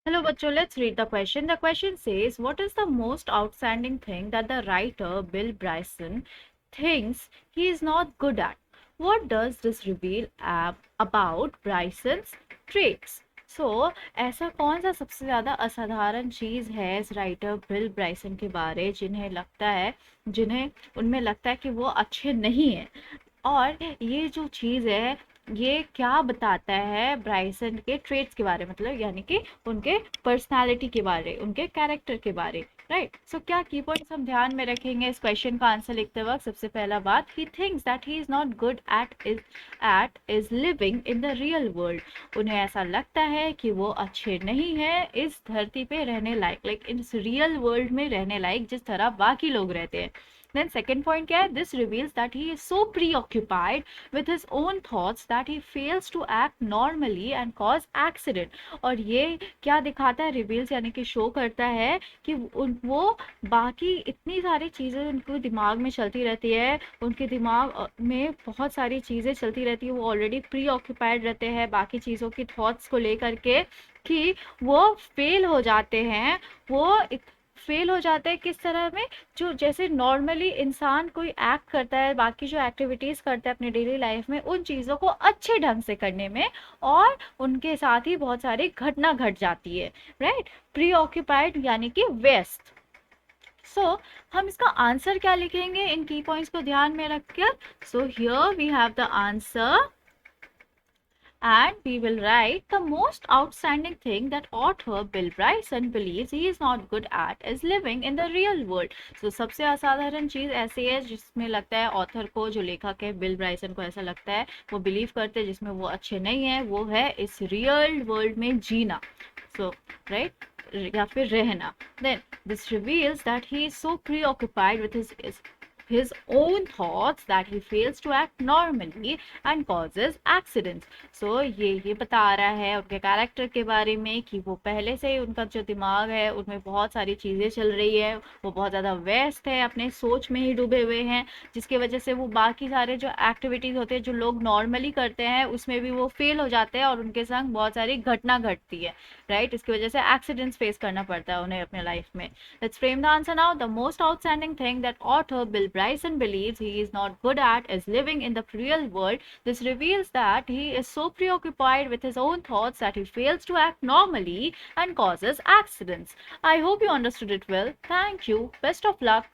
Hello, bachcho. Let's read the question. The question says, what is the most outstanding thing that the writer Bill Bryson thinks he is not good at? What does this reveal about Bryson's traits? So, ऐसा कौन सा सबसे ज़्यादा असाधारण चीज़ है इस writer bill ब्राइसन के बारे जिन्हें उनमें लगता है कि वो अच्छे नहीं हैं, और ये जो चीज़ है ये क्या बताता है ब्राइसन के ट्रेट्स के बारे, मतलब यानी कि उनके पर्सनालिटी के बारे, उनके कैरेक्टर के बारे। राइट, सो क्या की पॉइंट्स हम ध्यान में रखेंगे इस क्वेश्चन का आंसर लिखते वक्त? सबसे पहला बात, he thinks that he is not good at is living in the real world. उन्हें ऐसा लगता है कि वो अच्छे नहीं है इस धरती पे रहने लायक, लाइक इस रियल वर्ल्ड में रहने लायक जिस तरह बाकी लोग रहते हैं। Then second point क्या है? This reveals that he is so preoccupied with his own thoughts that he fails to act normally and cause accident. और ये क्या दिखाता है? रिवील्स यानी कि शो करता है कि वो बाकी इतनी सारी चीज़ें उनके दिमाग में चलती रहती है, उनके दिमाग में बहुत सारी चीज़ें चलती रहती है, वो ऑलरेडी प्री ऑक्यूपाइड रहते हैं बाकी चीज़ों की थॉट्स को लेकर के, कि वो फेल हो जाते हैं। वो फेल हो जाते हैं किस तरह में? जो जैसे नॉर्मली इंसान कोई एक्ट करता है, बाकी जो एक्टिविटीज करता है अपनी डेली लाइफ में, उन चीज़ों को अच्छे ढंग से करने में, और उनके साथ ही बहुत सारी घटना घट जाती है। राइट, प्री ऑक्यूपाइड यानी कि व्यस्त। सो हम इसका आंसर क्या लिखेंगे इन की पॉइंट्स को ध्यान में रखकर? So here we have the answer, and we will write the most outstanding thing that author Bill Bryson believes he is not good at is living in the real world. So सबसे असाधारण चीज ऐसी है जिसमें लगता है author को, जो लेखक है बिल ब्राइसन को, ऐसा लगता है, वो बिलीव करते हैं जिसमें वो अच्छे नहीं है, वो है इस रियल वर्ल्ड में जीना। सो राइट, या फिर रहना। Then this reveals that he is so preoccupied with his own thoughts that he fails to act normally and causes accidents. So ये बता रहा है उनके कैरेक्टर के बारे में कि वो पहले से ही, उनका जो दिमाग है उनमें बहुत सारी चीज़ें चल रही है, वो बहुत ज़्यादा व्यस्त है, अपने सोच में ही डूबे हुए हैं, जिसकी वजह से वो बाकी सारे जो एक्टिविटीज़ होते हैं जो लोग नॉर्मली करते हैं उसमें भी वो फेल हो जाते हैं, और उनके संग बहुत सारी घटना घटती है। राइट, इसकी वजह से एक्सीडेंट्स फेस करना पड़ता है उन्हें अपने लाइफ में। Let's frame the answer now. The most outstanding thing that author Bill Bryson believes he is not good at is living in the real world. This reveals that he is so preoccupied with his own thoughts that he fails to act normally and causes accidents. I hope you understood it well. Thank you. Best of luck.